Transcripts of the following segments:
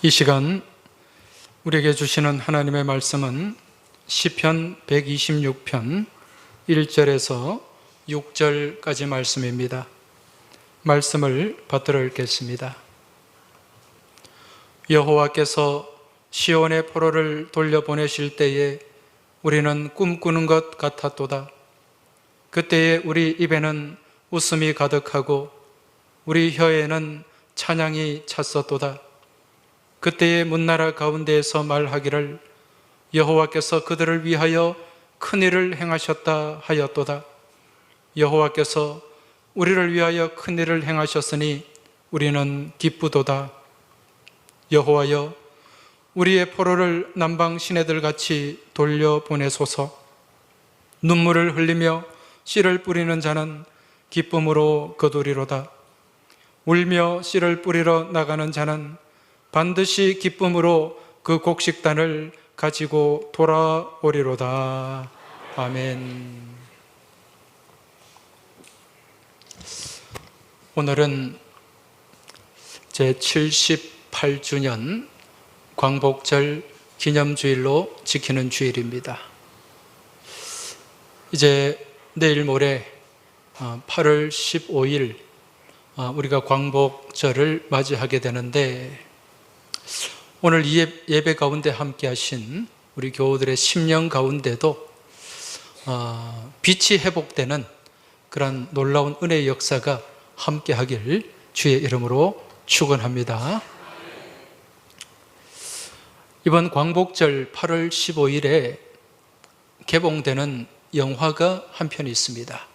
이 시간 우리에게 주시는 하나님의 말씀은 시편 126편 1절에서 6절까지 말씀입니다. 말씀을 받들어 읽겠습니다. 여호와께서 시온의 포로를 돌려보내실 때에 우리는 꿈꾸는 것 같았도다. 그때에 우리 입에는 웃음이 가득하고 우리 혀에는 찬양이 찼었도다. 그때의 문나라 가운데에서 말하기를 여호와께서 그들을 위하여 큰 일을 행하셨다 하였도다. 여호와께서 우리를 위하여 큰 일을 행하셨으니 우리는 기쁘도다. 여호와여, 우리의 포로를 남방 시내들같이 돌려보내소서. 눈물을 흘리며 씨를 뿌리는 자는 기쁨으로 거두리로다. 울며 씨를 뿌리러 나가는 자는 반드시 기쁨으로 그 곡식단을 가지고 돌아오리로다. 아멘. 오늘은 제78주년 광복절 기념주일로 지키는 주일입니다. 이제 내일 모레 8월 15일 우리가 광복절을 맞이하게 되는데, 오늘 이 예배 가운데 함께 하신 우리 교우들의 심령 가운데도 빛이 회복되는 그런 놀라운 은혜의 역사가 함께 하길 주의 이름으로 축원합니다. 이번 광복절 8월 15일에 개봉되는 영화가 한 편 있습니다.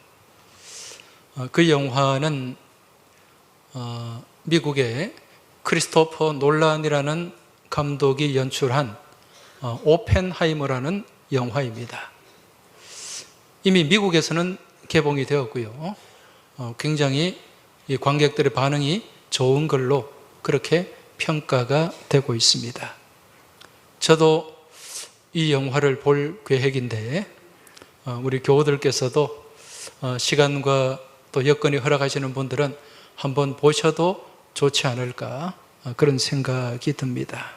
그 영화는 미국의 크리스토퍼 놀란이라는 감독이 연출한 오펜하이머라는 영화입니다. 이미 미국에서는 개봉이 되었고요. 굉장히 이 관객들의 반응이 좋은 걸로 그렇게 평가가 되고 있습니다. 저도 이 영화를 볼 계획인데, 우리 교우들께서도 시간과 또 여건이 허락하시는 분들은 한번 보셔도 좋지 않을까, 그런 생각이 듭니다.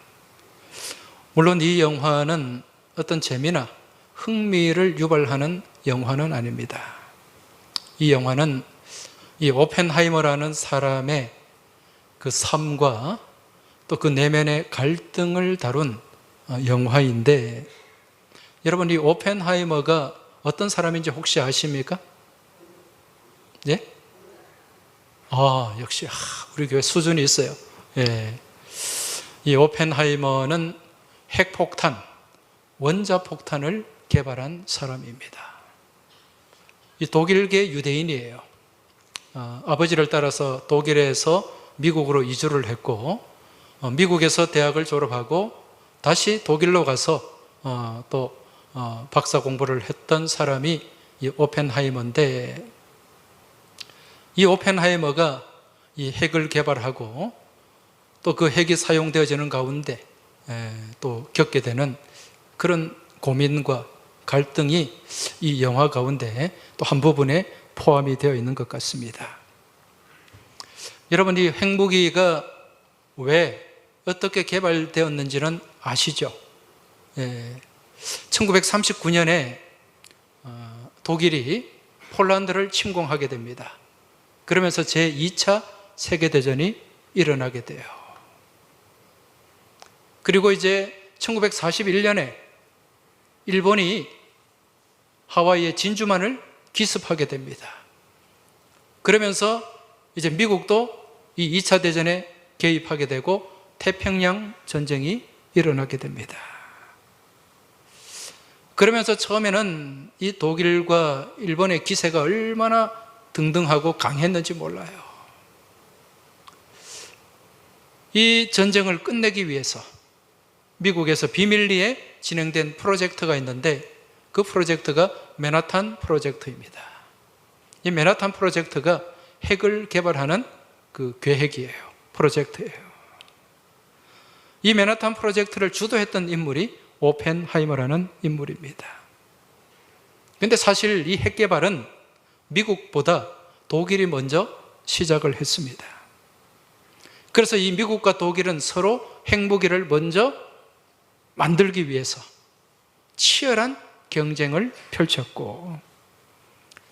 물론 이 영화는 어떤 재미나 흥미를 유발하는 영화는 아닙니다. 이 영화는 이 오펜하이머라는 사람의 그 삶과 또 그 내면의 갈등을 다룬 영화인데, 여러분, 이 오펜하이머가 어떤 사람인지 혹시 아십니까? 예? 역시 우리 교회 수준이 있어요. 예. 이 오펜하이머는 핵폭탄, 원자폭탄을 개발한 사람입니다. 이 독일계 유대인이에요. 아버지를 따라서 독일에서 미국으로 이주를 했고, 미국에서 대학을 졸업하고 다시 독일로 가서 또 박사 공부를 했던 사람이 이 오펜하이머인데, 이 오펜하이머가 이 핵을 개발하고 또 그 핵이 사용되어지는 가운데 또 겪게 되는 그런 고민과 갈등이 이 영화 가운데 또 한 부분에 포함이 되어 있는 것 같습니다. 여러분, 이 핵무기가 왜 어떻게 개발되었는지는 아시죠? 1939년에 독일이 폴란드를 침공하게 됩니다. 그러면서 제2차 세계대전이 일어나게 돼요. 그리고 이제 1941년에 일본이 하와이의 진주만을 기습하게 됩니다. 그러면서 이제 미국도 이 2차 대전에 개입하게 되고 태평양 전쟁이 일어나게 됩니다. 그러면서 처음에는 이 독일과 일본의 기세가 얼마나 등등하고 강했는지 몰라요. 이 전쟁을 끝내기 위해서 미국에서 비밀리에 진행된 프로젝트가 있는데, 그 프로젝트가 맨하탄 프로젝트입니다. 이 맨하탄 프로젝트가 핵을 개발하는 그 계획이에요. 프로젝트예요. 이 맨하탄 프로젝트를 주도했던 인물이 오펜하이머라는 인물입니다. 그런데 사실 이 핵 개발은 미국보다 독일이 먼저 시작을 했습니다. 그래서 이 미국과 독일은 서로 핵무기를 먼저 만들기 위해서 치열한 경쟁을 펼쳤고,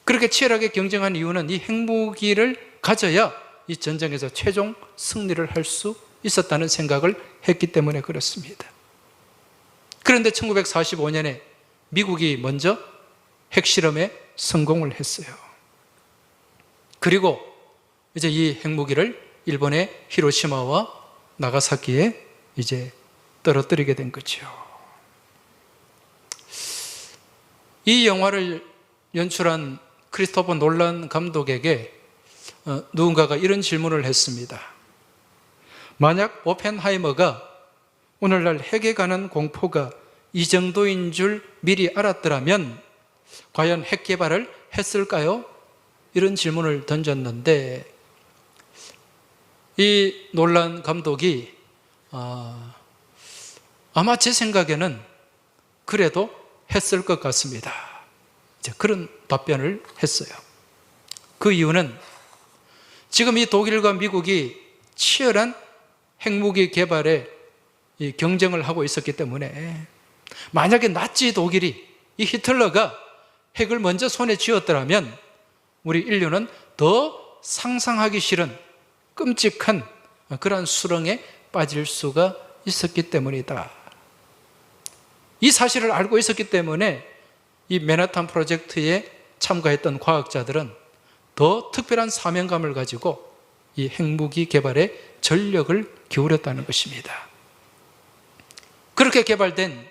그렇게 치열하게 경쟁한 이유는 이 핵무기를 가져야 이 전쟁에서 최종 승리를 할 수 있었다는 생각을 했기 때문에 그렇습니다. 그런데 1945년에 미국이 먼저 핵실험에 성공을 했어요. 그리고 이제 이 핵무기를 일본의 히로시마와 나가사키에 이제 떨어뜨리게 된 거죠. 이 영화를 연출한 크리스토퍼 놀란 감독에게 누군가가 이런 질문을 했습니다. 만약 오펜하이머가 오늘날 핵에 관한 공포가 이 정도인 줄 미리 알았더라면 과연 핵 개발을 했을까요? 이런 질문을 던졌는데, 이 놀란 감독이 아마 제 생각에는 그래도 했을 것 같습니다, 이제 그런 답변을 했어요. 그 이유는 지금 이 독일과 미국이 치열한 핵무기 개발에 경쟁을 하고 있었기 때문에, 만약에 나치 독일이, 이 히틀러가 핵을 먼저 손에 쥐었더라면 우리 인류는 더 상상하기 싫은 끔찍한 그러한 수렁에 빠질 수가 있었기 때문이다. 이 사실을 알고 있었기 때문에 이 맨하탄 프로젝트에 참가했던 과학자들은 더 특별한 사명감을 가지고 이 핵무기 개발에 전력을 기울였다는 것입니다. 그렇게 개발된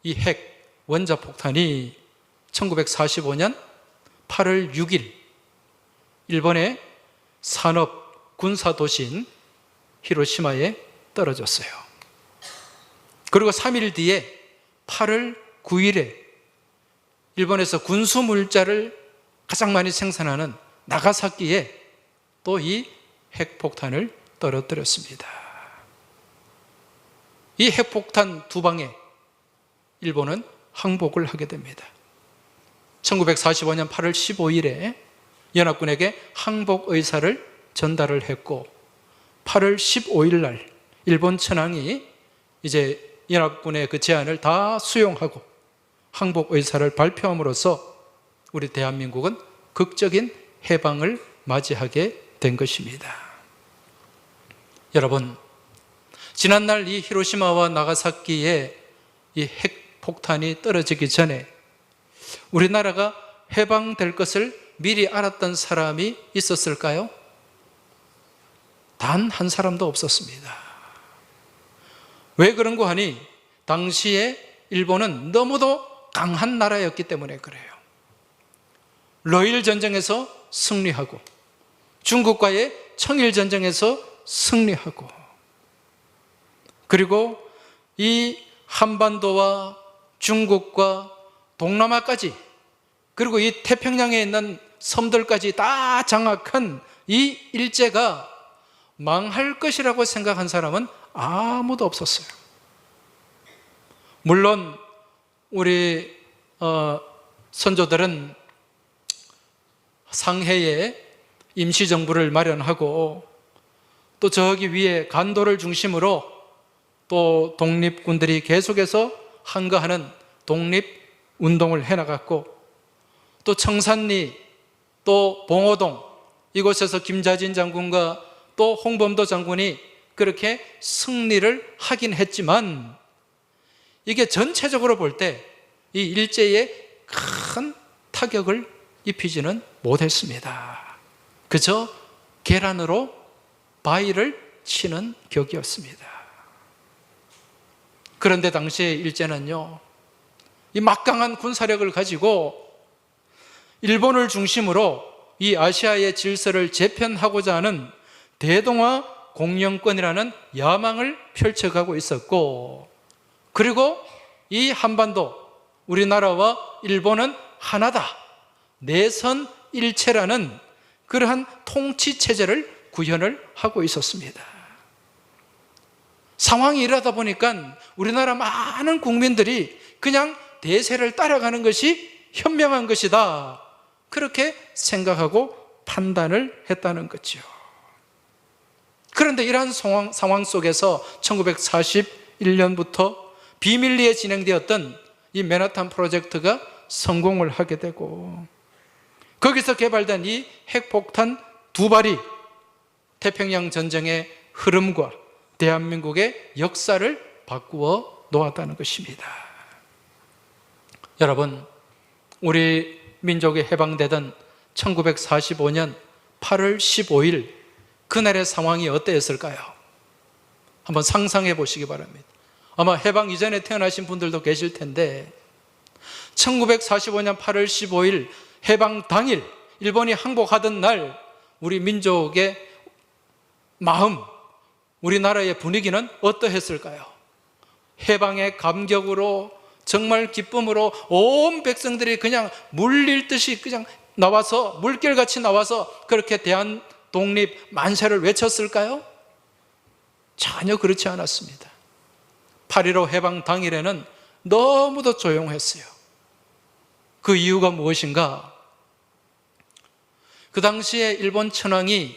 이 핵 원자폭탄이 1945년 8월 6일 일본의 산업 군사 도시인 히로시마에 떨어졌어요. 그리고 3일 뒤에 8월 9일에 일본에서 군수 물자를 가장 많이 생산하는 나가사키에 또 이 핵폭탄을 떨어뜨렸습니다. 이 핵폭탄 두 방에 일본은 항복을 하게 됩니다. 1945년 8월 15일에 연합군에게 항복 의사를 전달을 했고, 8월 15일 날 일본 천황이 이제 연합군의 그 제안을 다 수용하고 항복 의사를 발표함으로써 우리 대한민국은 극적인 해방을 맞이하게 된 것입니다. 여러분, 지난날 이 히로시마와 나가사키에 이 핵폭탄이 떨어지기 전에 우리나라가 해방될 것을 미리 알았던 사람이 있었을까요? 단 한 사람도 없었습니다. 왜 그런고 하니 당시에 일본은 너무도 강한 나라였기 때문에 그래요. 러일 전쟁에서 승리하고 중국과의 청일 전쟁에서 승리하고, 그리고 이 한반도와 중국과 동남아까지, 그리고 이 태평양에 있는 섬들까지 다 장악한 이 일제가 망할 것이라고 생각한 사람은 아무도 없었어요. 물론 우리 선조들은 상해에 임시정부를 마련하고 또 저기 위에 간도를 중심으로 또 독립군들이 계속해서 항거하는 독립운동을 해나갔고, 또 청산리, 또 봉오동 이곳에서 김자진 장군과 또 홍범도 장군이 그렇게 승리를 하긴 했지만, 이게 전체적으로 볼 때 이 일제에 큰 타격을 입히지는 못했습니다. 그저 계란으로 바위를 치는 격이었습니다. 그런데 당시에 일제는요, 이 막강한 군사력을 가지고 일본을 중심으로 이 아시아의 질서를 재편하고자 하는 대동아 공영권이라는 야망을 펼쳐가고 있었고, 그리고 이 한반도, 우리나라와 일본은 하나다, 내선 일체라는 그러한 통치 체제를 구현을 하고 있었습니다. 상황이 이러다 보니까 우리나라 많은 국민들이 그냥 대세를 따라가는 것이 현명한 것이다, 그렇게 생각하고 판단을 했다는 거죠. 그런데 이러한 상황 속에서 1941년부터 비밀리에 진행되었던 이 맨하탄 프로젝트가 성공을 하게 되고, 거기서 개발된 이 핵폭탄 2발이 태평양 전쟁의 흐름과 대한민국의 역사를 바꾸어 놓았다는 것입니다. 여러분, 우리 민족이 해방되던 1945년 8월 15일 그날의 상황이 어떠했을까요? 한번 상상해 보시기 바랍니다. 아마 해방 이전에 태어나신 분들도 계실 텐데 1945년 8월 15일 해방 당일, 일본이 항복하던 날 우리 민족의 마음, 우리나라의 분위기는 어떠했을까요? 해방의 감격으로, 정말 기쁨으로 온 백성들이 그냥 물릴듯이 그냥 나와서, 물결같이 나와서 그렇게 대한 독립 만세를 외쳤을까요? 전혀 그렇지 않았습니다. 8.15 해방 당일에는 너무도 조용했어요. 그 이유가 무엇인가? 그 당시에 일본 천황이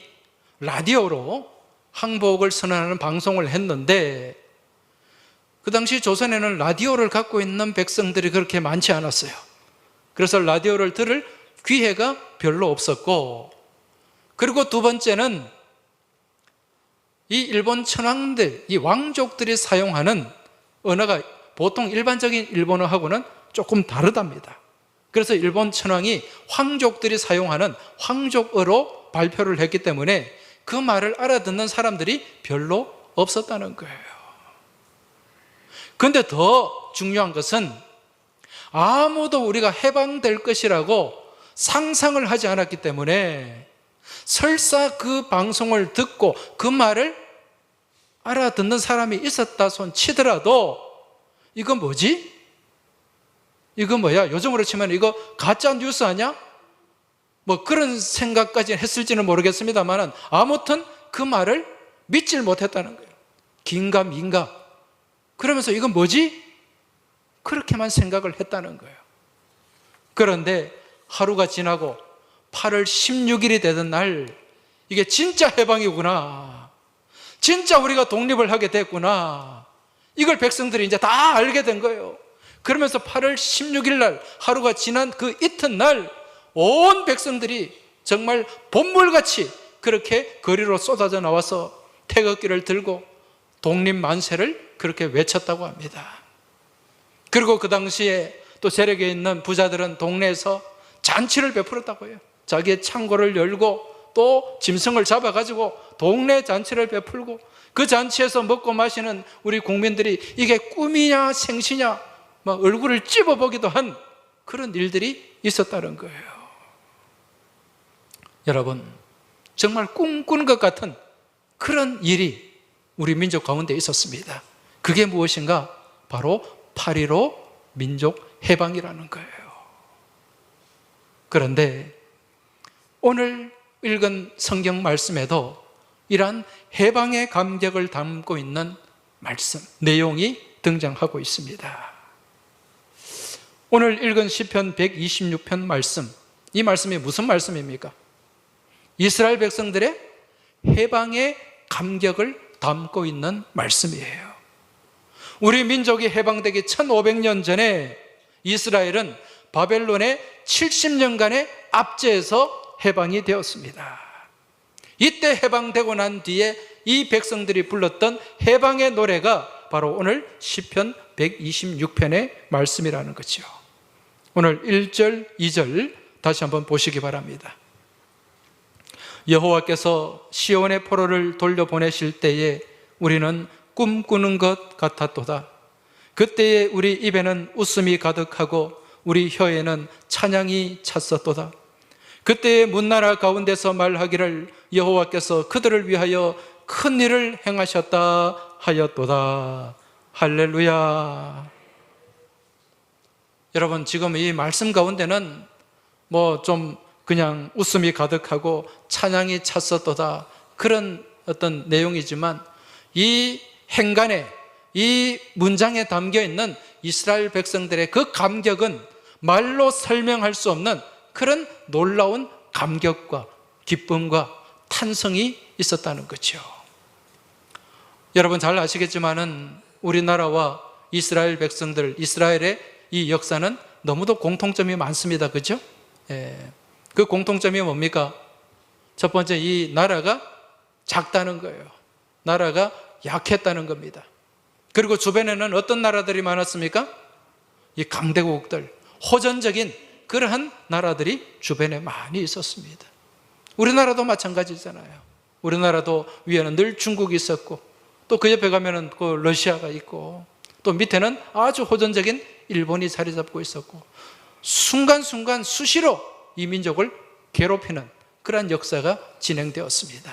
라디오로 항복을 선언하는 방송을 했는데, 그 당시 조선에는 라디오를 갖고 있는 백성들이 그렇게 많지 않았어요. 그래서 라디오를 들을 기회가 별로 없었고, 그리고 두 번째는 이 일본 천황들, 이 왕족들이 사용하는 언어가 보통 일반적인 일본어하고는 조금 다르답니다. 그래서 일본 천황이 황족들이 사용하는 황족어로 발표를 했기 때문에 그 말을 알아듣는 사람들이 별로 없었다는 거예요. 그런데 더 중요한 것은 아무도 우리가 해방될 것이라고 상상을 하지 않았기 때문에 설사 그 방송을 듣고 그 말을 알아듣는 사람이 있었다 손 치더라도 이거 뭐지? 이거 뭐야? 요즘으로 치면 이거 가짜 뉴스 아니야? 뭐 그런 생각까지 했을지는 모르겠습니다만 아무튼 그 말을 믿질 못했다는 거예요. 긴가민가. 그러면서 이건 뭐지? 그렇게만 생각을 했다는 거예요. 그런데 하루가 지나고 8월 16일이 되던 날, 이게 진짜 해방이구나, 진짜 우리가 독립을 하게 됐구나, 이걸 백성들이 이제 다 알게 된 거예요. 그러면서 8월 16일 날, 하루가 지난 그 이튿날 온 백성들이 정말 본물같이 그렇게 거리로 쏟아져 나와서 태극기를 들고 독립 만세를 그렇게 외쳤다고 합니다. 그리고 그 당시에 또 세력에 있는 부자들은 동네에서 잔치를 베풀었다고 해요. 자기의 창고를 열고 또 짐승을 잡아가지고 동네 잔치를 베풀고, 그 잔치에서 먹고 마시는 우리 국민들이 이게 꿈이냐 생시냐 막 얼굴을 찝어보기도 한 그런 일들이 있었다는 거예요. 여러분, 정말 꿈꾸는 것 같은 그런 일이 우리 민족 가운데 있었습니다. 그게 무엇인가? 바로 8.15 민족 해방이라는 거예요. 그런데 오늘 읽은 성경 말씀에도 이러한 해방의 감격을 담고 있는 말씀, 내용이 등장하고 있습니다. 오늘 읽은 시편 126편 말씀, 이 말씀이 무슨 말씀입니까? 이스라엘 백성들의 해방의 감격을 담고 있는 말씀이에요. 우리 민족이 해방되기 1500년 전에 이스라엘은 바벨론의 70년간의 압제에서 해방이 되었습니다. 이때 해방되고 난 뒤에 이 백성들이 불렀던 해방의 노래가 바로 오늘 시편 126편의 말씀이라는 거죠. 오늘 1절, 2절 다시 한번 보시기 바랍니다. 여호와께서 시온의 포로를 돌려보내실 때에 우리는 꿈꾸는 것 같았도다. 그때에 우리 입에는 웃음이 가득하고 우리 혀에는 찬양이 찼었도다. 그때에 문나라 가운데서 말하기를 여호와께서 그들을 위하여 큰 일을 행하셨다 하였도다. 할렐루야. 여러분, 지금 이 말씀 가운데는 뭐 좀 그냥 웃음이 가득하고 찬양이 찼었도다 그런 어떤 내용이지만, 이 행간에, 이 문장에 담겨 있는 이스라엘 백성들의 그 감격은 말로 설명할 수 없는 그런 놀라운 감격과 기쁨과 탄성이 있었다는 거죠. 여러분 잘 아시겠지만은 우리나라와 이스라엘 백성들, 이스라엘의 이 역사는 너무도 공통점이 많습니다. 그죠? 예. 그 공통점이 뭡니까? 첫 번째, 이 나라가 작다는 거예요. 나라가 약했다는 겁니다. 그리고 주변에는 어떤 나라들이 많았습니까? 이 강대국들, 호전적인 그러한 나라들이 주변에 많이 있었습니다. 우리나라도 마찬가지잖아요. 우리나라도 위에는 늘 중국이 있었고, 또 그 옆에 가면은 그 러시아가 있고, 또 밑에는 아주 호전적인 일본이 자리 잡고 있었고, 순간순간 수시로 이 민족을 괴롭히는 그러한 역사가 진행되었습니다.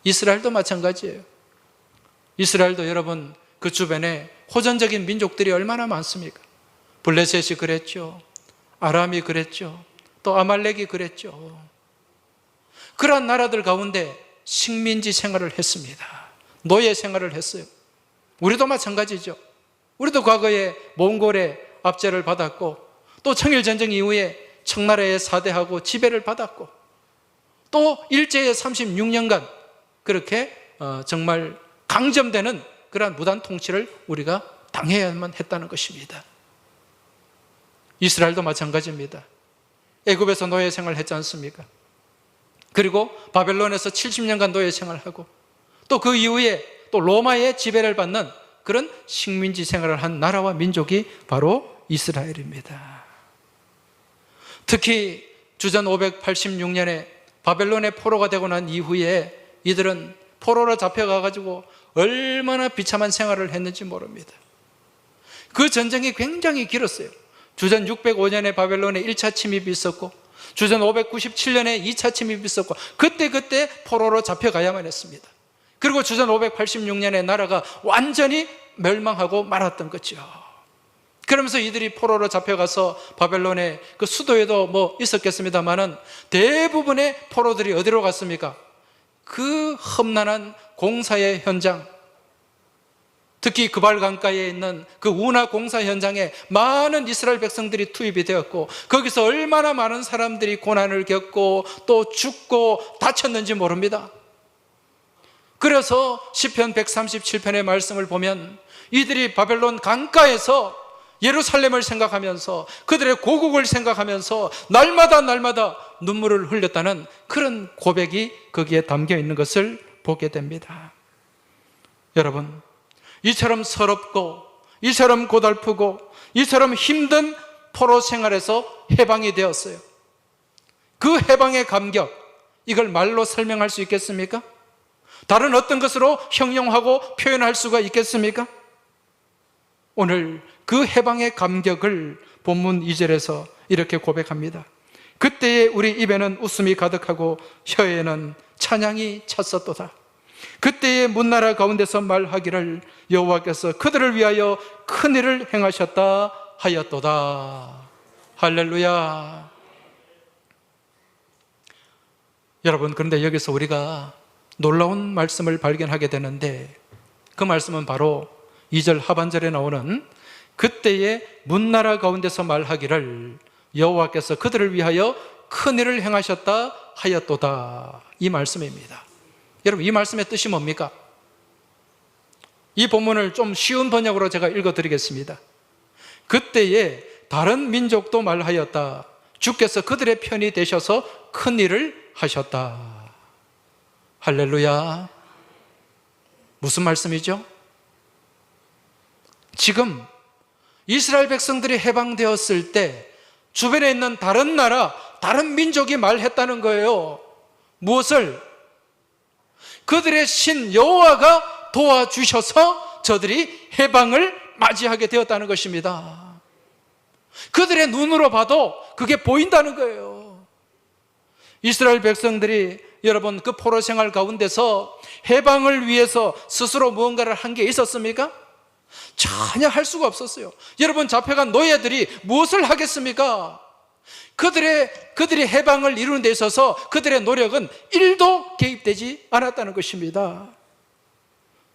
이스라엘도 마찬가지예요. 이스라엘도 여러분 그 주변에 호전적인 민족들이 얼마나 많습니까? 블레셋이 그랬죠. 아람이 그랬죠. 또 아말렉이 그랬죠. 그러한 나라들 가운데 식민지 생활을 했습니다. 노예 생활을 했어요. 우리도 마찬가지죠. 우리도 과거에 몽골의 압제를 받았고, 또 청일전쟁 이후에 청나라의 사대하고 지배를 받았고, 또 일제의 36년간 그렇게 정말 강점되는 그러한 무단 통치를 우리가 당해야만 했다는 것입니다. 이스라엘도 마찬가지입니다. 애굽에서 노예 생활을 했지 않습니까? 그리고 바벨론에서 70년간 노예 생활하고, 또 그 이후에 또 로마의 지배를 받는 그런 식민지 생활을 한 나라와 민족이 바로 이스라엘입니다. 특히 주전 586년에 바벨론의 포로가 되고 난 이후에 이들은 포로로 잡혀가가지고 얼마나 비참한 생활을 했는지 모릅니다. 그 전쟁이 굉장히 길었어요. 주전 605년에 바벨론에 1차 침입이 있었고, 주전 597년에 2차 침입이 있었고, 그때 포로로 잡혀가야만 했습니다. 그리고 주전 586년에 나라가 완전히 멸망하고 말았던 거죠. 그러면서 이들이 포로로 잡혀가서 바벨론의 그 수도에도 뭐 있었겠습니다만은 대부분의 포로들이 어디로 갔습니까? 그 험난한 공사의 현장, 특히 그발 강가에 있는 그 운하 공사 현장에 많은 이스라엘 백성들이 투입이 되었고, 거기서 얼마나 많은 사람들이 고난을 겪고 또 죽고 다쳤는지 모릅니다. 그래서 시편 137편의 말씀을 보면 이들이 바벨론 강가에서 예루살렘을 생각하면서 그들의 고국을 생각하면서 날마다 눈물을 흘렸다는 그런 고백이 거기에 담겨 있는 것을 보게 됩니다. 여러분, 이처럼 서럽고 이처럼 고달프고 이처럼 힘든 포로 생활에서 해방이 되었어요. 그 해방의 감격, 이걸 말로 설명할 수 있겠습니까? 다른 어떤 것으로 형용하고 표현할 수가 있겠습니까? 오늘 그 해방의 감격을 본문 2절에서 이렇게 고백합니다. 그때에 우리 입에는 웃음이 가득하고 혀에는 찬양이 찼었도다. 그때에 문나라 가운데서 말하기를 여호와께서 그들을 위하여 큰 일을 행하셨다 하였도다. 할렐루야. 여러분, 그런데 여기서 우리가 놀라운 말씀을 발견하게 되는데, 그 말씀은 바로 2절 하반절에 나오는 그때에 문나라 가운데서 말하기를 여호와께서 그들을 위하여 큰 일을 행하셨다 하였도다, 이 말씀입니다. 여러분, 이 말씀의 뜻이 뭡니까? 이 본문을 좀 쉬운 번역으로 제가 읽어드리겠습니다. 그때에 다른 민족도 말하였다. 주께서 그들의 편이 되셔서 큰 일을 하셨다. 할렐루야. 무슨 말씀이죠? 지금 이스라엘 백성들이 해방되었을 때 주변에 있는 다른 나라, 다른 민족이 말했다는 거예요. 무엇을? 그들의 신 여호와가 도와주셔서 저들이 해방을 맞이하게 되었다는 것입니다. 그들의 눈으로 봐도 그게 보인다는 거예요. 이스라엘 백성들이 여러분 그 포로 생활 가운데서 해방을 위해서 스스로 무언가를 한 게 있었습니까? 전혀 할 수가 없었어요. 여러분, 잡혀간 노예들이 무엇을 하겠습니까? 그들이 해방을 이루는 데 있어서 그들의 노력은 1도 개입되지 않았다는 것입니다.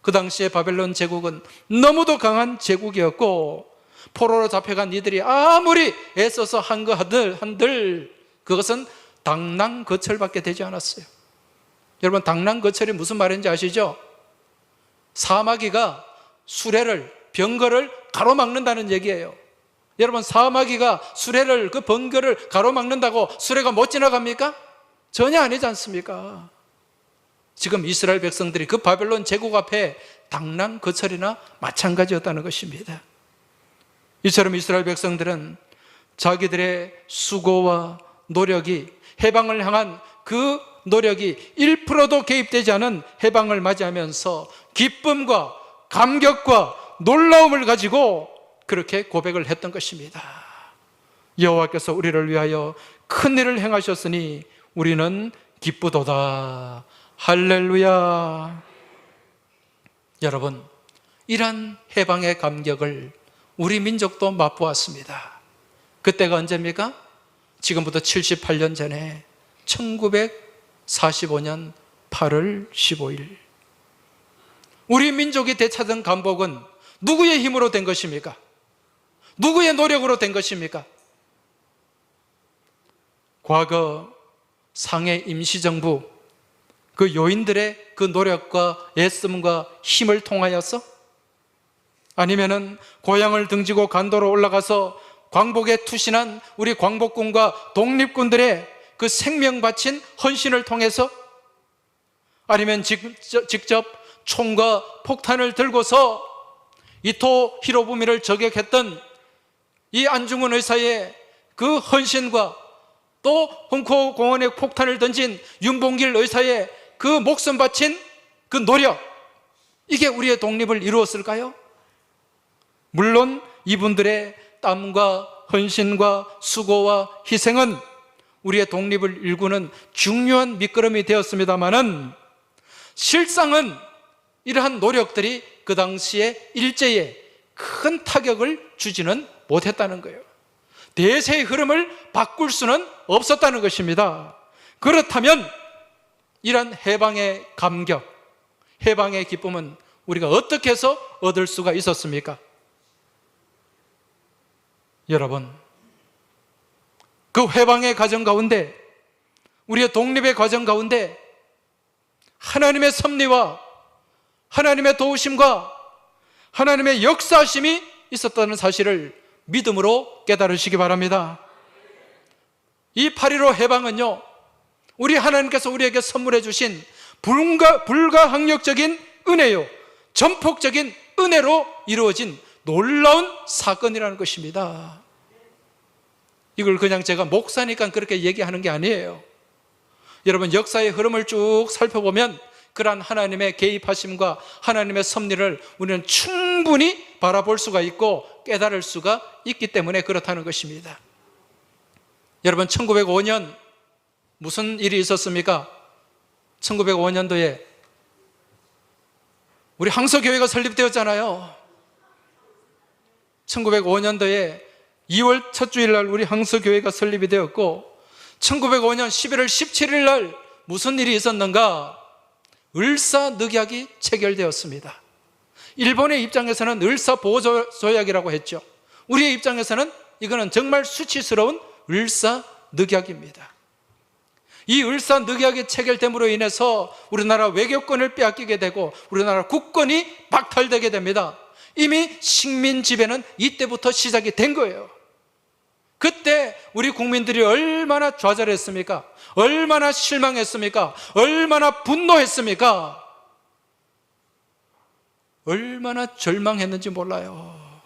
그 당시에 바벨론 제국은 너무도 강한 제국이었고, 포로로 잡혀간 이들이 아무리 애써서 한들 그것은 당랑거철밖에 되지 않았어요. 여러분, 당랑거철이 무슨 말인지 아시죠? 사마귀가 수레를, 병거를 가로막는다는 얘기예요. 여러분, 사마귀가 수레를, 그 번개를 가로막는다고 수레가 못 지나갑니까? 전혀 아니지 않습니까? 지금 이스라엘 백성들이 그 바벨론 제국 앞에 당랑 거철이나 마찬가지였다는 것입니다. 이처럼 이스라엘 백성들은 자기들의 수고와 노력이, 해방을 향한 그 노력이 1%도 개입되지 않은 해방을 맞이하면서 기쁨과 감격과 놀라움을 가지고 그렇게 고백을 했던 것입니다. 여호와께서 우리를 위하여 큰 일을 행하셨으니 우리는 기쁘도다. 할렐루야. 여러분, 이러한 해방의 감격을 우리 민족도 맛보았습니다. 그때가 언제입니까? 지금부터 78년 전에 1945년 8월 15일 우리 민족이 되찾은 감복은 누구의 힘으로 된 것입니까? 누구의 노력으로 된 것입니까? 과거 상해 임시정부 그 요인들의 그 노력과 애씀과 힘을 통하여서, 아니면은 고향을 등지고 간도로 올라가서 광복에 투신한 우리 광복군과 독립군들의 그 생명 바친 헌신을 통해서, 아니면 직접 총과 폭탄을 들고서 이토 히로부미를 저격했던 이 안중근 의사의 그 헌신과 또 홍콩 공원에 폭탄을 던진 윤봉길 의사의 그 목숨 바친 그 노력, 이게 우리의 독립을 이루었을까요? 물론 이분들의 땀과 헌신과 수고와 희생은 우리의 독립을 일구는 중요한 밑거름이 되었습니다마는, 실상은 이러한 노력들이 그 당시에 일제에 큰 타격을 주지는 못했다는 거예요. 대세의 흐름을 바꿀 수는 없었다는 것입니다. 그렇다면 이런 해방의 감격, 해방의 기쁨은 우리가 어떻게 해서 얻을 수가 있었습니까? 여러분, 그 해방의 과정 가운데, 우리의 독립의 과정 가운데 하나님의 섭리와 하나님의 도우심과 하나님의 역사하심이 있었다는 사실을 믿음으로 깨달으시기 바랍니다. 이 8.15 해방은요, 우리 하나님께서 우리에게 선물해 주신 불가항력적인 은혜요, 전폭적인 은혜로 이루어진 놀라운 사건이라는 것입니다. 이걸 그냥 제가 목사니까 그렇게 얘기하는 게 아니에요. 여러분, 역사의 흐름을 쭉 살펴보면 그러한 하나님의 개입하심과 하나님의 섭리를 우리는 충분히 바라볼 수가 있고 깨달을 수가 있기 때문에 그렇다는 것입니다. 여러분, 1905년 무슨 일이 있었습니까? 1905년도에 우리 항서교회가 설립되었잖아요. 1905년도에 2월 첫 주일날 우리 항서교회가 설립이 되었고, 1905년 11월 17일 날 무슨 일이 있었는가? 을사늑약이 체결되었습니다. 일본의 입장에서는 을사보호조약이라고 했죠. 우리의 입장에서는 이거는 정말 수치스러운 을사늑약입니다. 이 을사늑약이 체결됨으로 인해서 우리나라 외교권을 빼앗기게 되고 우리나라 국권이 박탈되게 됩니다. 이미 식민 지배는 이때부터 시작이 된 거예요. 그때 우리 국민들이 얼마나 좌절했습니까? 얼마나 실망했습니까? 얼마나 분노했습니까? 얼마나 절망했는지 몰라요.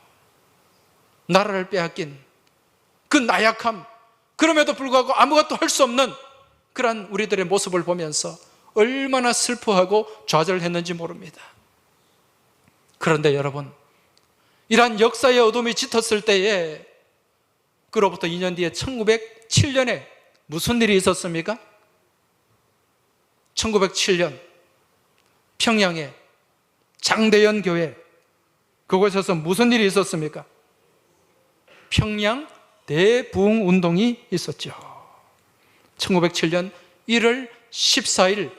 나라를 빼앗긴 그 나약함, 그럼에도 불구하고 아무것도 할 수 없는 그러한 우리들의 모습을 보면서 얼마나 슬퍼하고 좌절했는지 모릅니다. 그런데 여러분, 이러한 역사의 어둠이 짙었을 때에 그로부터 2년 뒤에 1907년에 무슨 일이 있었습니까? 1907년 평양에 장대현 교회, 그곳에서 무슨 일이 있었습니까? 평양 대부흥 운동이 있었죠. 1907년 1월 14일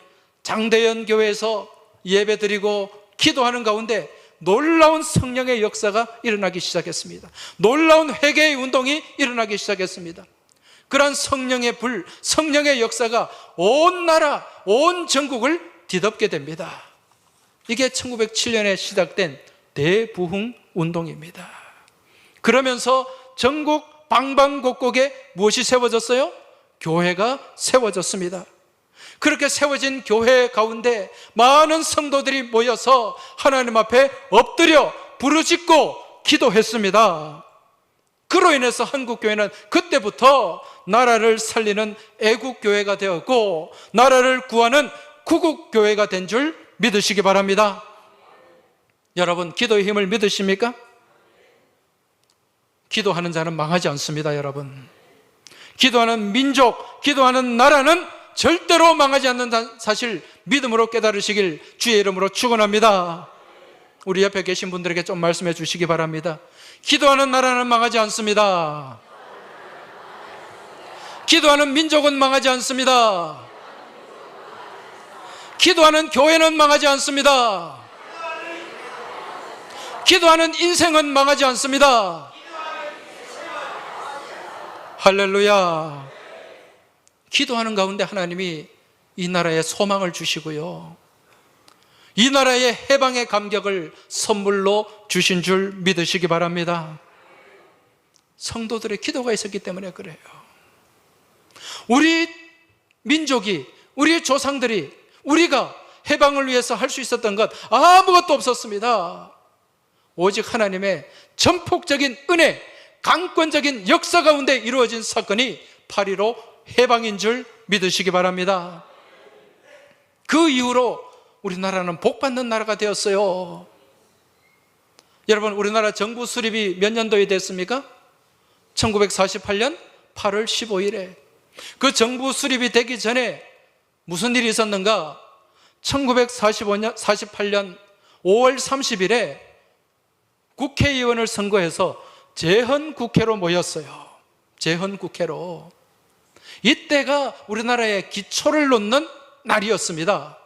장대현 교회에서 예배드리고 기도하는 가운데 놀라운 성령의 역사가 일어나기 시작했습니다. 놀라운 회개의 운동이 일어나기 시작했습니다. 그러한 성령의 불, 성령의 역사가 온 나라, 온 전국을 뒤덮게 됩니다. 이게 1907년에 시작된 대부흥 운동입니다. 그러면서 전국 방방곡곡에 무엇이 세워졌어요? 교회가 세워졌습니다. 그렇게 세워진 교회 가운데 많은 성도들이 모여서 하나님 앞에 엎드려 부르짖고 기도했습니다. 그로 인해서 한국교회는 그때부터 나라를 살리는 애국교회가 되었고 나라를 구하는 구국교회가 된 줄 믿으시기 바랍니다. 여러분, 기도의 힘을 믿으십니까? 기도하는 자는 망하지 않습니다. 여러분, 기도하는 민족, 기도하는 나라는 절대로 망하지 않는다는 사실 믿음으로 깨달으시길 주의 이름으로 축원합니다. 우리 옆에 계신 분들에게 좀 말씀해 주시기 바랍니다. 기도하는 나라는 망하지 않습니다. 기도하는 민족은 망하지 않습니다. 기도하는 교회는 망하지 않습니다. 기도하는 인생은 망하지 않습니다. 할렐루야. 기도하는 가운데 하나님이 이 나라에 소망을 주시고요, 이 나라의 해방의 감격을 선물로 주신 줄 믿으시기 바랍니다. 성도들의 기도가 있었기 때문에 그래요. 우리 민족이, 우리 조상들이, 우리가 해방을 위해서 할 수 있었던 것 아무것도 없었습니다. 오직 하나님의 전폭적인 은혜, 강권적인 역사 가운데 이루어진 사건이 8.15 해방인 줄 믿으시기 바랍니다. 그 이후로 우리나라는 복받는 나라가 되었어요. 여러분, 우리나라 정부 수립이 몇 년도에 됐습니까? 1948년 8월 15일에 그 정부 수립이 되기 전에 무슨 일이 있었는가? 1948년 5월 30일에 국회의원을 선거해서 재헌국회로 모였어요. 재헌국회로. 이때가 우리나라의 기초를 놓는 날이었습니다.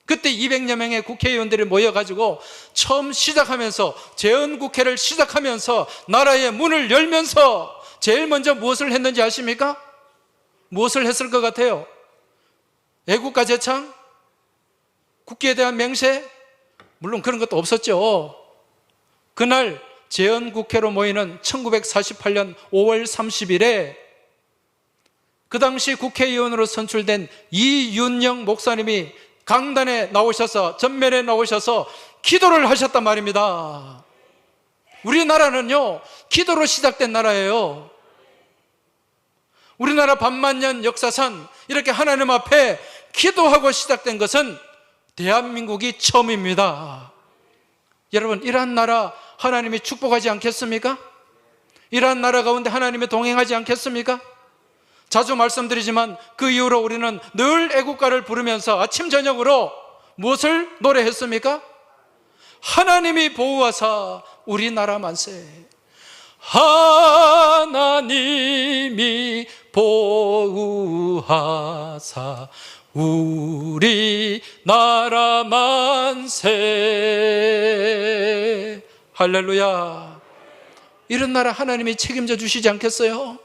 그때 200여 명의 국회의원들이 모여가지고 처음 시작하면서, 재헌국회를 시작하면서 나라의 문을 열면서 제일 먼저 무엇을 했는지 아십니까? 무엇을 했을 것 같아요? 애국가 제창? 국기에 대한 맹세? 물론 그런 것도 없었죠. 그날 재헌국회로 모이는 1948년 5월 30일에 그 당시 국회의원으로 선출된 이윤영 목사님이 강단에 나오셔서, 전면에 나오셔서 기도를 하셨단 말입니다. 우리나라는요, 기도로 시작된 나라예요. 우리나라 반만년 역사상 이렇게 하나님 앞에 기도하고 시작된 것은 대한민국이 처음입니다. 여러분, 이러한 나라 하나님이 축복하지 않겠습니까? 이러한 나라 가운데 하나님이 동행하지 않겠습니까? 자주 말씀드리지만 그 이후로 우리는 늘 애국가를 부르면서 아침 저녁으로 무엇을 노래했습니까? 하나님이 보호하사 우리나라 만세. 하나님이 보호하사 우리나라 만세. 할렐루야. 이런 나라 하나님이 책임져 주시지 않겠어요?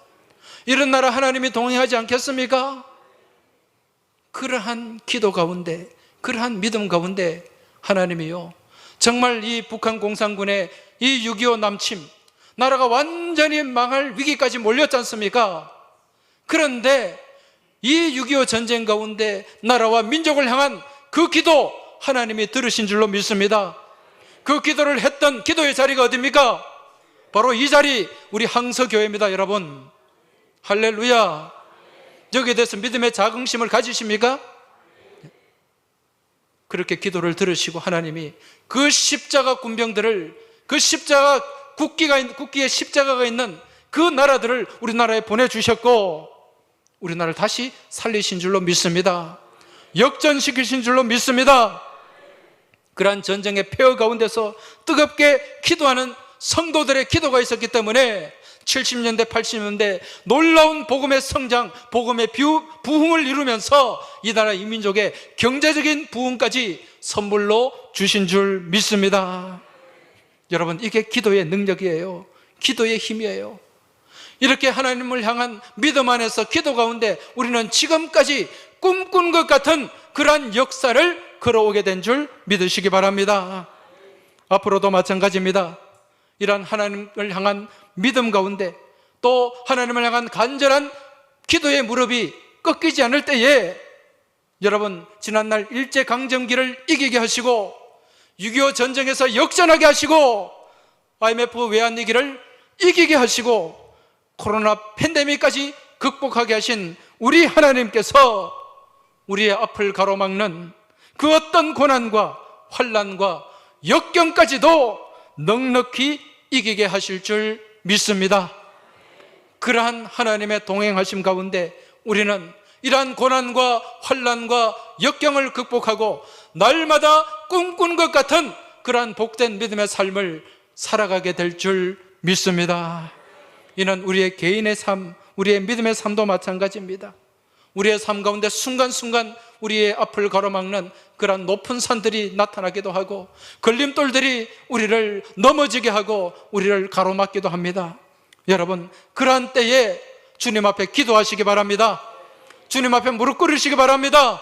이런 나라 하나님이 동행하지 않겠습니까? 그러한 기도 가운데, 그러한 믿음 가운데 하나님이요, 정말 이 북한 공산군의 이 6.25 남침, 나라가 완전히 망할 위기까지 몰렸지 않습니까? 그런데 이 6.25 전쟁 가운데 나라와 민족을 향한 그 기도 하나님이 들으신 줄로 믿습니다. 그 기도를 했던 기도의 자리가 어디입니까? 바로 이 자리, 우리 항서교회입니다. 여러분, 할렐루야. 여기에 대해서 믿음의 자긍심을 가지십니까? 그렇게 기도를 들으시고 하나님이 그 십자가 군병들을, 그 십자가 국기에 십자가가 있는 그 나라들을 우리나라에 보내주셨고 우리나라를 다시 살리신 줄로 믿습니다. 역전시키신 줄로 믿습니다. 그러한 전쟁의 폐허 가운데서 뜨겁게 기도하는 성도들의 기도가 있었기 때문에 70년대, 80년대 놀라운 복음의 성장, 복음의 부흥을 이루면서 이 나라 이 민족의 경제적인 부흥까지 선물로 주신 줄 믿습니다. 여러분, 이게 기도의 능력이에요. 기도의 힘이에요. 이렇게 하나님을 향한 믿음 안에서 기도 가운데 우리는 지금까지 꿈꾼 것 같은 그러한 역사를 걸어오게 된 줄 믿으시기 바랍니다. 앞으로도 마찬가지입니다. 이런 하나님을 향한 믿음 가운데 또 하나님을 향한 간절한 기도의 무릎이 꺾이지 않을 때에 여러분, 지난날 일제강점기를 이기게 하시고 6.25 전쟁에서 역전하게 하시고 IMF 외환위기를 이기게 하시고 코로나 팬데믹까지 극복하게 하신 우리 하나님께서 우리의 앞을 가로막는 그 어떤 고난과 환난과 역경까지도 넉넉히 이기게 하실 줄 믿습니다. 그러한 하나님의 동행하심 가운데 우리는 이러한 고난과 환난과 역경을 극복하고 날마다 꿈꾸는 것 같은 그러한 복된 믿음의 삶을 살아가게 될 줄 믿습니다. 이는 우리의 개인의 삶, 우리의 믿음의 삶도 마찬가지입니다. 우리의 삶 가운데 순간순간 우리의 앞을 가로막는 그러한 높은 산들이 나타나기도 하고 걸림돌들이 우리를 넘어지게 하고 우리를 가로막기도 합니다. 여러분, 그러한 때에 주님 앞에 기도하시기 바랍니다. 주님 앞에 무릎 꿇으시기 바랍니다.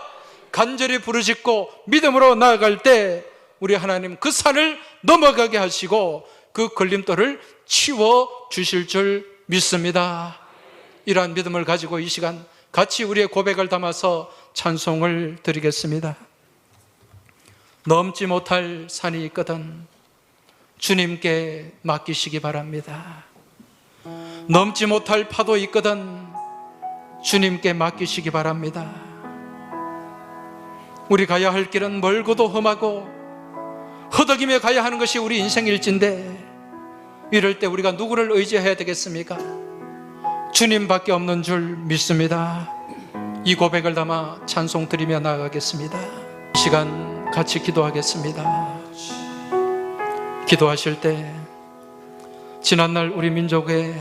간절히 부르짖고 믿음으로 나아갈 때 우리 하나님 그 산을 넘어가게 하시고 그 걸림돌을 치워 주실 줄 믿습니다. 이러한 믿음을 가지고 이 시간 같이 우리의 고백을 담아서 찬송을 드리겠습니다. 넘지 못할 산이 있거든 주님께 맡기시기 바랍니다. 넘지 못할 파도 있거든 주님께 맡기시기 바랍니다. 우리 가야 할 길은 멀고도 험하고 허덕이며 가야 하는 것이 우리 인생 일지인데 이럴 때 우리가 누구를 의지해야 되겠습니까? 주님밖에 없는 줄 믿습니다. 이 고백을 담아 찬송 드리며 나아가겠습니다. 이 시간 같이 기도하겠습니다. 기도하실 때 지난날 우리 민족의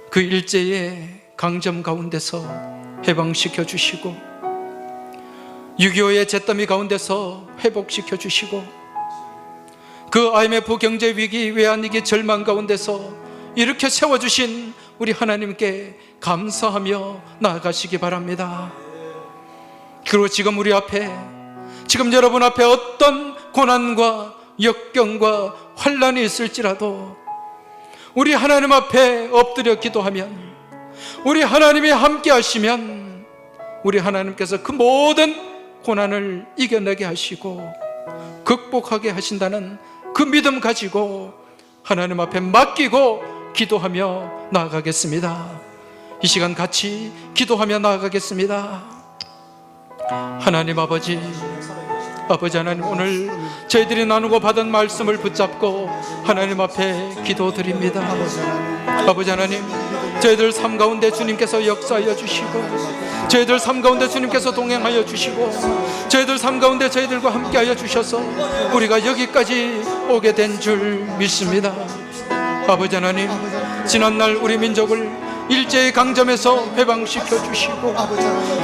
그 일제의 강점 가운데서 해방시켜 주시고 6.25의 잿더미 가운데서 회복시켜 주시고 그 IMF 경제위기, 외환위기, 절망 가운데서 이렇게 세워주신 우리 하나님께 감사하며 나아가시기 바랍니다. 그리고 지금 우리 앞에, 지금 여러분 앞에 어떤 고난과 역경과 환난이 있을지라도 우리 하나님 앞에 엎드려 기도하면, 우리 하나님이 함께 하시면 우리 하나님께서 그 모든 고난을 이겨내게 하시고 극복하게 하신다는 그 믿음 가지고 하나님 앞에 맡기고 기도하며 나아가겠습니다. 이 시간 같이 기도하며 나아가겠습니다. 하나님 아버지, 아버지 하나님, 오늘 저희들이 나누고 받은 말씀을 붙잡고 하나님 앞에 기도드립니다. 아버지 하나님, 저희들 삶 가운데 주님께서 역사하여 주시고 저희들 삶 가운데 주님께서 동행하여 주시고 저희들 삶 가운데 저희들과 함께하여 주셔서 우리가 여기까지 오게 된 줄 믿습니다. 아버지 하나님, 지난날 우리 민족을 일제의 강점에서 회방시켜 주시고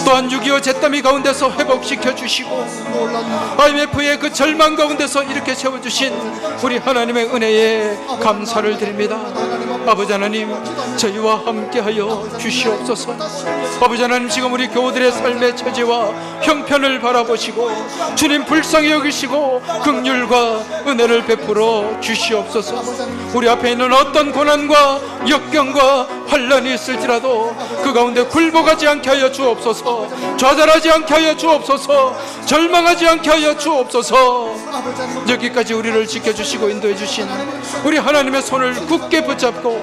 또한 6.25 잿더미 가운데서 회복시켜 주시고 IMF의 그 절망 가운데서 이렇게 세워주신 우리 하나님의 은혜에 감사를 드립니다. 아버지 하나님, 저희와 함께하여 주시옵소서. 아버지 하나님, 지금 우리 교우들의 삶의 처지와 형편을 바라보시고 주님 불쌍히 여기시고 긍휼과 은혜를 베풀어 주시옵소서. 우리 앞에 있는 어떤 고난과 역경과 환난이 있을지라도 그 가운데 굴복하지 않게 하여 주옵소서. 좌절하지 않게 하여 주옵소서. 절망하지 않게 하여 주옵소서. 여기까지 우리를 지켜주시고 인도해 주신 우리 하나님의 손을 굳게 붙잡고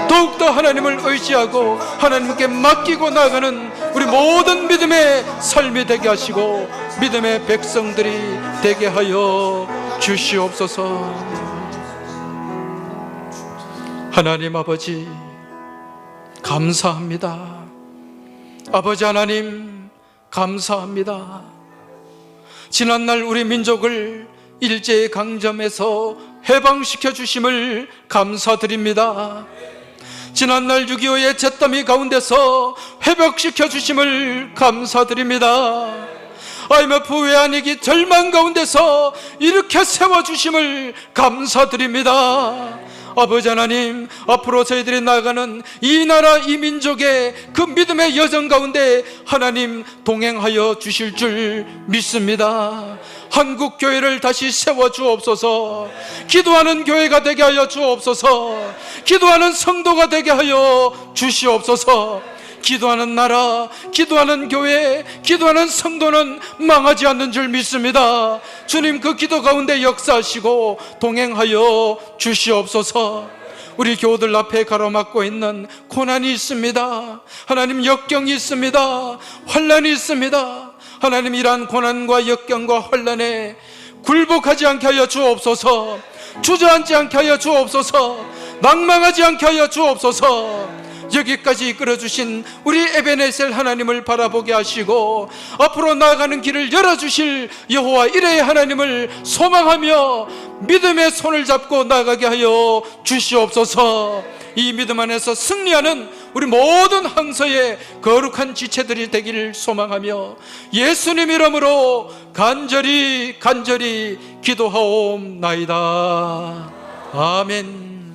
더욱더 하나님을 의지하고 하나님께 맡기고 나아가는 우리 모든 믿음의 삶이 되게 하시고 믿음의 백성들이 되게 하여 주시옵소서. 하나님 아버지, 감사합니다. 아버지 하나님, 감사합니다. 지난날 우리 민족을 일제의 강점에서 해방시켜 주심을 감사드립니다. 지난날 6.25의 잿더미 가운데서 회복시켜 주심을 감사드립니다. IMF 외환위기 절망 가운데서 이렇게 세워주심을 감사드립니다. 아버지 하나님, 앞으로 저희들이 나아가는 이 나라 이 민족의 그 믿음의 여정 가운데 하나님 동행하여 주실 줄 믿습니다. 한국 교회를 다시 세워 주옵소서. 기도하는 교회가 되게 하여 주옵소서. 기도하는 성도가 되게 하여 주시옵소서. 기도하는 나라, 기도하는 교회, 기도하는 성도는 망하지 않는 줄 믿습니다. 주님, 그 기도 가운데 역사하시고 동행하여 주시옵소서. 우리 교우들 앞에 가로막고 있는 고난이 있습니다. 하나님, 역경이 있습니다. 환난이 있습니다. 하나님, 이러한 고난과 역경과 환난에 굴복하지 않게 하여 주옵소서. 주저앉지 않게 하여 주옵소서. 낭망하지 않게 하여 주옵소서. 여기까지 이끌어주신 우리 에베네셀 하나님을 바라보게 하시고 앞으로 나아가는 길을 열어주실 여호와 이레의 하나님을 소망하며 믿음의 손을 잡고 나아가게 하여 주시옵소서. 이 믿음 안에서 승리하는 우리 모든 항서의 거룩한 지체들이 되기를 소망하며 예수님 이름으로 간절히 기도하옵나이다. 아멘.